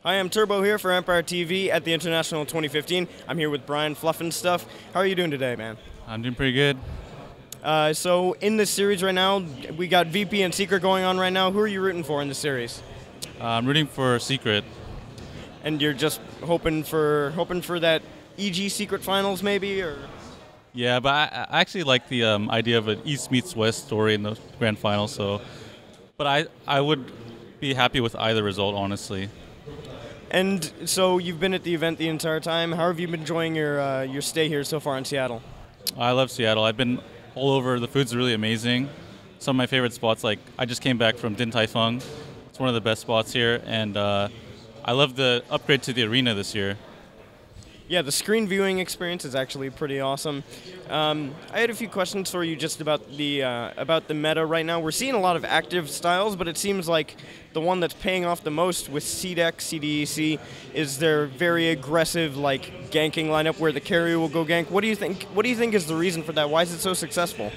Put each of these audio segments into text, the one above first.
Hi, I'm Turbo here for Empire TV at the International 2015. I'm here with Brian, Fluff and stuff. How are you doing today, man? I'm doing pretty good. So in this series right now, we got VP and Secret going on right now. Who are you rooting for in the series? I'm rooting for Secret. And you're just hoping for that EG Secret Finals, maybe, or? Yeah, but I actually like the idea of an East meets West story in the grand final. But I would be happy with either result, honestly. And so you've been at the event the entire time. How have you been enjoying your stay here so far in Seattle? I love Seattle. I've been all over. The food's really amazing. Some of my favorite spots, like I just came back from Din Tai Fung. It's one of the best spots here, and I love the upgrade to the arena this year. Yeah, the screen viewing experience is actually pretty awesome. I had a few questions for you just about the meta right now. We're seeing a lot of active styles, but it seems like the one that's paying off the most with CDEC, CDEC, is their very aggressive like ganking lineup where the carry will go gank. What do you think? What do you think is the reason for that? Why is it so successful?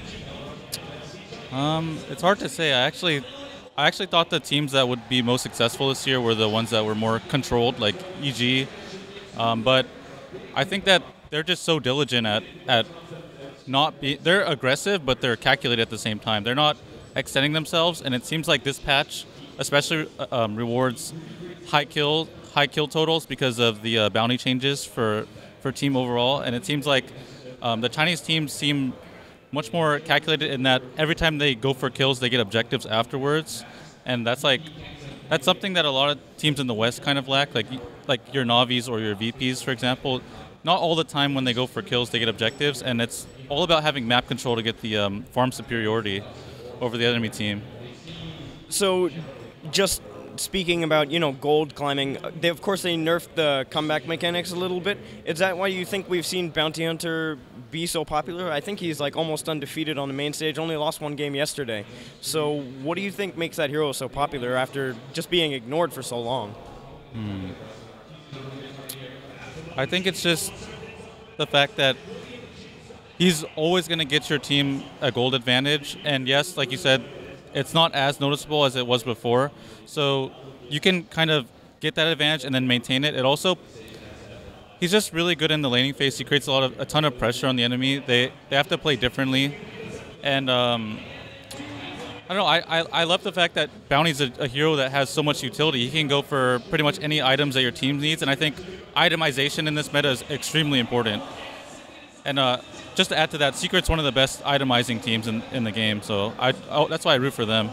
It's hard to say. I actually thought the teams that would be most successful this year were the ones that were more controlled, like EG, but I think that they're just so diligent at not be. They're aggressive, but they're calculated at the same time. They're not extending themselves, and it seems like this patch, especially rewards high kill totals because of the bounty changes for team overall. And it seems like the Chinese teams seem much more calculated in that every time they go for kills, they get objectives afterwards, and that's something that a lot of teams in the West kind of lack, like your Navis or your VPs, for example. Not all the time when they go for kills they get objectives, and it's all about having map control to get the farm superiority over the enemy team. So, just speaking about gold climbing, of course they nerfed the comeback mechanics a little bit. Is that why you think we've seen Bounty Hunter be so popular? I think he's like almost undefeated on the main stage, only lost one game yesterday. So what do you think makes that hero so popular after just being ignored for so long? I think it's just the fact that he's always going to get your team a gold advantage, and yes, like you said, it's not as noticeable as it was before, so you can kind of get that advantage and then maintain it. He's just really good in the laning phase. He creates a ton of pressure on the enemy. They have to play differently, and I don't know. I love the fact that Bounty's a hero that has so much utility. He can go for pretty much any items that your team needs, and I think itemization in this meta is extremely important. And just to add to that, Secret's one of the best itemizing teams in the game, so that's why I root for them.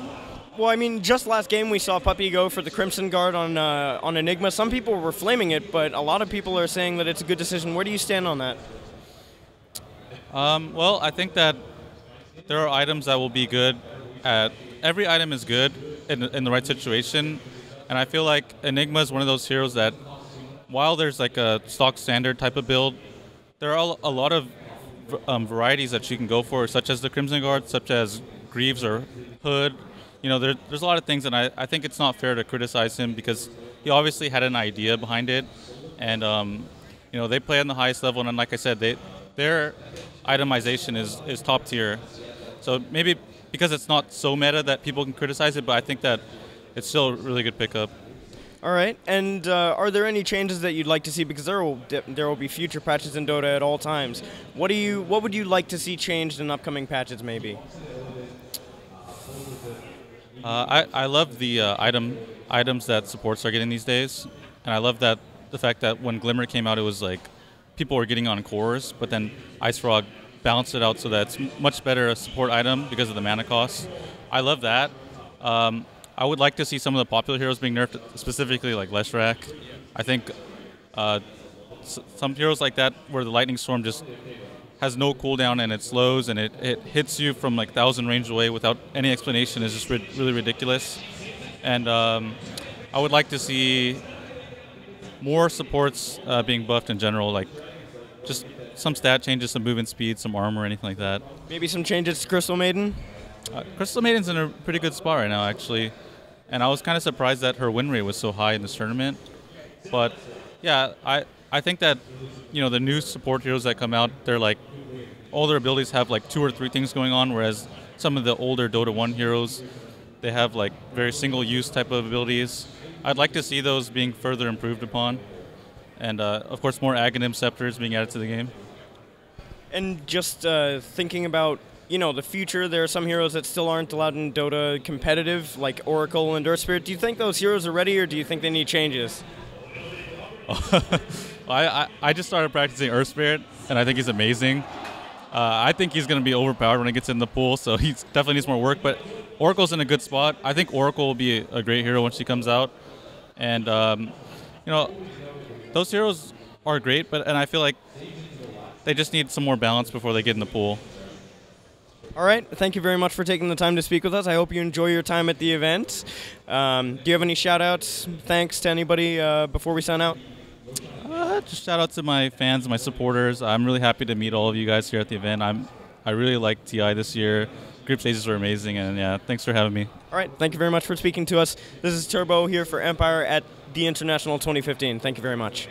Well, I mean, just last game we saw Puppey go for the Crimson Guard on Enigma. Some people were flaming it, but a lot of people are saying that it's a good decision. Where do you stand on that? Well, I think that there are items that will be good. Every item is good in the right situation, and I feel like Enigma is one of those heroes that, while there's like a stock standard type of build, there are a lot of varieties that you can go for, such as the Crimson Guard, such as Greaves or Hood. There's a lot of things, and I think it's not fair to criticize him because he obviously had an idea behind it, and they play on the highest level, and like I said, their itemization is top tier. So maybe because it's not so meta that people can criticize it, but I think that it's still a really good pickup. All right, and are there any changes that you'd like to see? Because there will be future patches in Dota at all times. What would you like to see changed in upcoming patches, maybe? I love the items that supports are getting these days, and I love that the fact that when Glimmer came out, it was like people were getting on cores, but then Ice Frog balanced it out so that it's much better a support item because of the mana cost. I love that. I would like to see some of the popular heroes being nerfed, specifically like Leshrac. I think some heroes like that where the Lightning Storm just has no cooldown and it slows and it hits you from like 1,000 range away without any explanation is just really ridiculous. And I would like to see more supports being buffed in general, like just some stat changes, some movement speed, some armor, anything like that. Maybe some changes to Crystal Maiden? Crystal Maiden's in a pretty good spot right now, actually. And I was kind of surprised that her win rate was so high in this tournament. But yeah, I think that the new support heroes that come out, they're like all their abilities have like 2 or 3 things going on, whereas some of the older Dota 1 heroes, they have like very single use type of abilities. I'd like to see those being further improved upon, and of course more Aghanim scepters being added to the game. And just thinking about, the future, there are some heroes that still aren't allowed in Dota competitive, like Oracle and Earth Spirit. Do you think those heroes are ready, or do you think they need changes? I just started practicing Earth Spirit, and I think he's amazing. I think he's going to be overpowered when he gets in the pool, so he definitely needs more work. But Oracle's in a good spot. I think Oracle will be a great hero when she comes out. And, those heroes are great, and I feel like they just need some more balance before they get in the pool. All right. Thank you very much for taking the time to speak with us. I hope you enjoy your time at the event. Do you have any shout-outs, thanks to anybody before we sign out? Just shout out to my fans, my supporters. I'm really happy to meet all of you guys here at the event. I really liked TI this year. Group stages were amazing, and yeah, thanks for having me. All right. Thank you very much for speaking to us. This is Turbo here for Empire at the International 2015. Thank you very much.